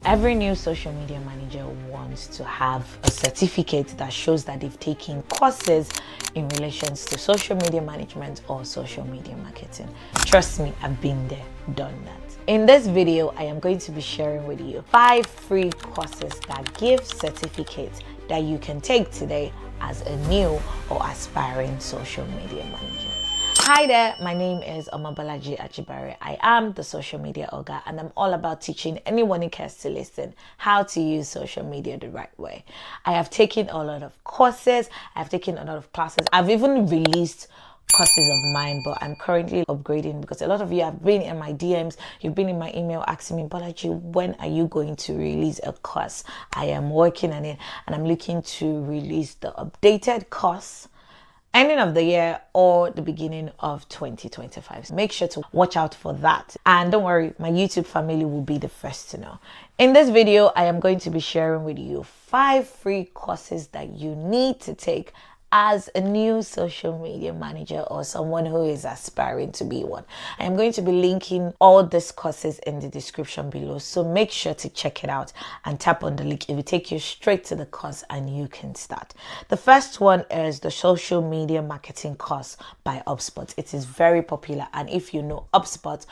Every new social media manager wants to have a certificate that shows that they've taken courses in relations to social media management or social media marketing. Trust me, I've been there, done that. In this video, I am going to be sharing with you 5 free courses that give certificates that you can take today as a new or aspiring social media manager. Hi there, my name is Omobola Achebare. I am the social media ogre, and I'm all about teaching anyone who cares to listen how to use social media the right way. I have taken a lot of courses, I've taken a lot of classes, I've even released courses of mine, but I'm currently upgrading because a lot of you have been in my DMs, you've been in my email asking me, Bolaji, when are you going to release a course? I am working on it and I'm looking to release the updated course ending of the year or the beginning of 2025. So make sure to watch out for that. And don't worry, my YouTube family will be the first to know. In this video, I am going to be sharing with you 5 free courses that you need to take as a new social media manager or someone who is aspiring to be one. I am going to be linking all these courses in the description below, so make sure to check it out and tap on the link. It will take you straight to the course and you can start. The first one is the social media marketing course by Upspot. It is very popular, and if you know Upspot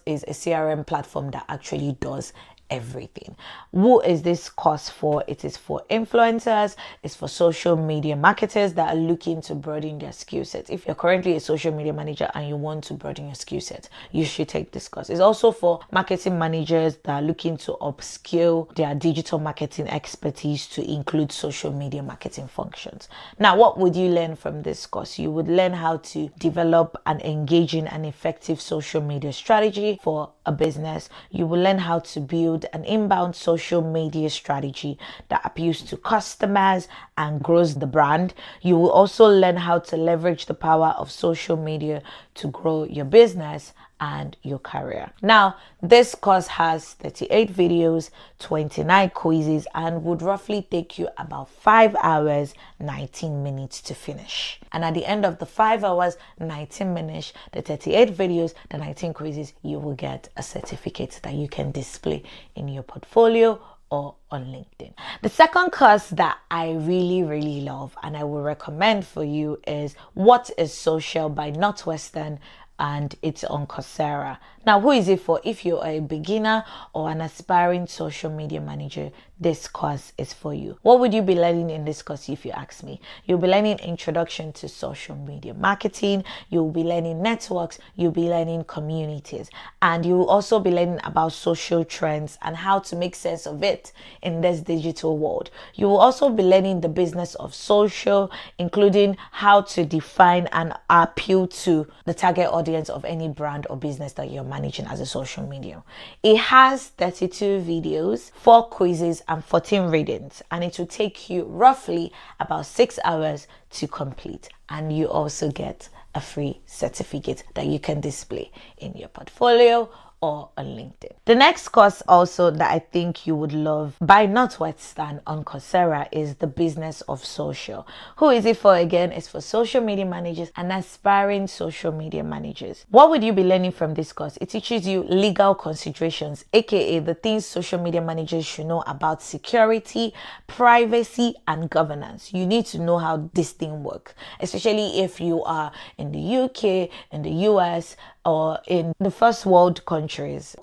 is a CRM platform that actually does everything. Who is this course for? It is for influencers, it's for social media marketers that are looking to broaden their skill set. If you're currently a social media manager and you want to broaden your skill set, you should take this course. It's also for marketing managers that are looking to upskill their digital marketing expertise to include social media marketing functions. Now, what would you learn from this course? You would learn how to develop an engaging and effective social media strategy for a business. You will learn how to build an inbound social media strategy that appeals to customers and grows the brand. You will also learn how to leverage the power of social media to grow your business and your career. Now, this course has 38 videos, 29 quizzes, and would roughly take you about 5 hours, 19 minutes to finish. And at the end of the 5 hours, 19 minutes, the 38 videos, the 19 quizzes, you will get a certificate that you can display in your portfolio or on LinkedIn. The second course that I really love and I will recommend for you is What is Social by Northwestern, and it's on Coursera. Now, who is it for? If you're a beginner or an aspiring social media manager, this course is for you. What would you be learning in this course if you ask me? You'll be learning introduction to social media marketing, you'll be learning networks, you'll be learning communities, and you'll also be learning about social trends and how to make sense of it in this digital world. You will also be learning the business of social, including how to define and appeal to the target audience of any brand or business that you're managing as a social media. It has 32 videos, 4 quizzes, and 14 readings, and it will take you roughly about 6 hours to complete. And you also get a free certificate that you can display in your portfolio or on LinkedIn. The next course also that I think you would love by Northwestern on Coursera is The Business of Social. Who is it for again? It's for social media managers and aspiring social media managers. What would you be learning from this course? It teaches you legal considerations, aka the things social media managers should know about security, privacy, and governance. You need to know how this thing works, especially if you are in the UK, in the US, or in the first world countries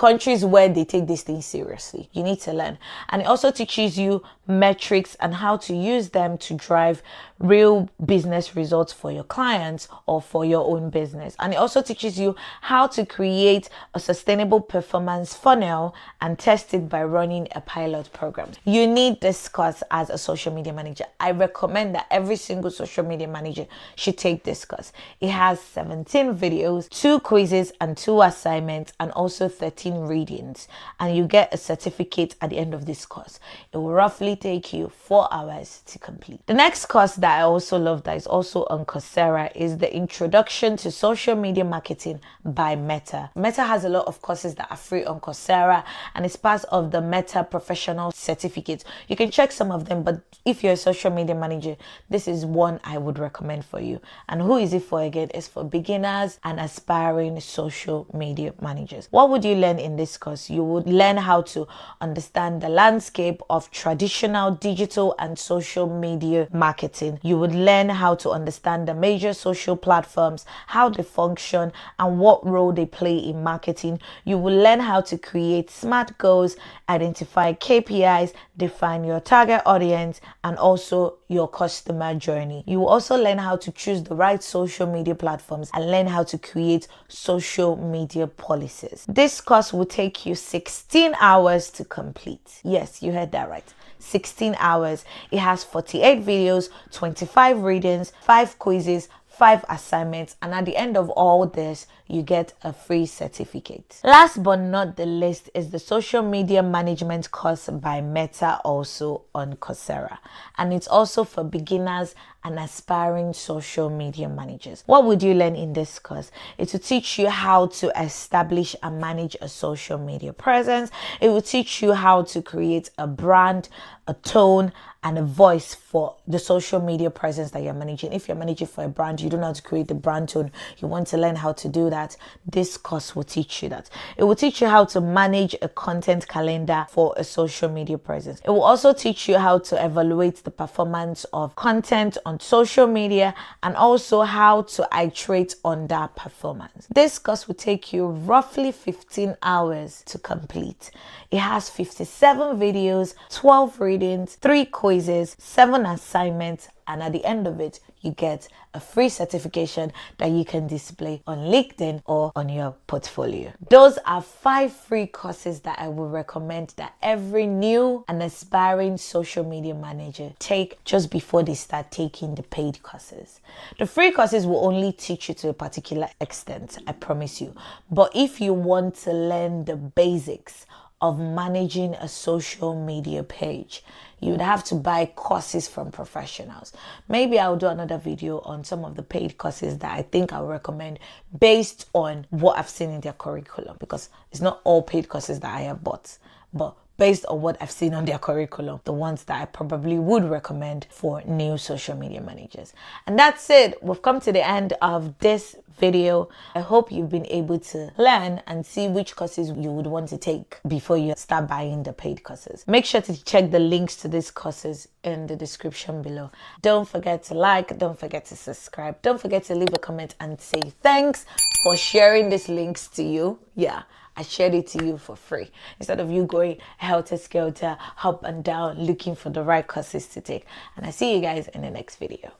where they take these things seriously. You need to learn. And it also teaches you metrics and how to use them to drive real business results for your clients or for your own business. And it also teaches you how to create a sustainable performance funnel and test it by running a pilot program. You need this course as a social media manager. I recommend that every single social media manager should take this course. It has 17 videos, 2 quizzes, and 2 assignments, and also 13 readings, and you get a certificate at the end of this course. It will roughly take you 4 hours to complete. The next course that I also love that is also on Coursera is the Introduction to Social Media Marketing by Meta. Meta has a lot of courses that are free on Coursera, and it's part of the Meta Professional Certificate. You can check some of them, but if you're a social media manager, this is one I would recommend for you. And who is it for again? It's for beginners and aspiring social media managers. What would you learn in this course? You would learn how to understand the landscape of traditional digital and social media marketing. You would learn how to understand the major social platforms, how they function, and what role they play in marketing. You will learn how to create SMART goals, identify KPIs, define your target audience, and also your customer journey. You will also learn how to choose the right social media platforms and learn how to create social media policies. This course will take you 16 hours to complete. Yes, you heard that right. 16 hours. It has 48 videos, 25 readings, 5 quizzes, 5 assignments, and at the end of all this, you get a free certificate. Last but not the least is the social media management course by Meta, also on Coursera, and it's also for beginners and aspiring social media managers. What would you learn in this course? It will teach you how to establish and manage a social media presence. It will teach you how to create a brand, a tone, and a voice for the social media presence that you're managing. If you're managing for a brand, you don't know how to create the brand tone, you want to learn how to do that, this course will teach you that. It will teach you how to manage a content calendar for a social media presence. It will also teach you how to evaluate the performance of content on social media and also how to iterate on that performance. This course will take you roughly 15 hours to complete. It has 57 videos, 12 readings, 3 quizzes, 7 assignments, and at the end of it, you get a free certification that you can display on LinkedIn or on your portfolio. Those are 5 free courses that I would recommend that every new and aspiring social media manager take just before they start taking the paid courses. The free courses will only teach you to a particular extent, I promise you. But if you want to learn the basics of managing a social media page, you would have to buy courses from professionals. Maybe I'll do another video on some of the paid courses that I think I'll recommend based on what I've seen in their curriculum, because it's not all paid courses that I have bought, but based on what I've seen on their curriculum, the ones that I probably would recommend for new social media managers. And that's it. We've come to the end of this video. I hope you've been able to learn and see which courses you would want to take before you start buying the paid courses. Make sure to check the links to these courses in the description below. Don't forget to like, don't forget to subscribe, don't forget to leave a comment and say thanks for sharing these links to you. Yeah, I shared it to you for free instead of you going helter-skelter, up and down, looking for the right courses to take. And I see you guys in the next video.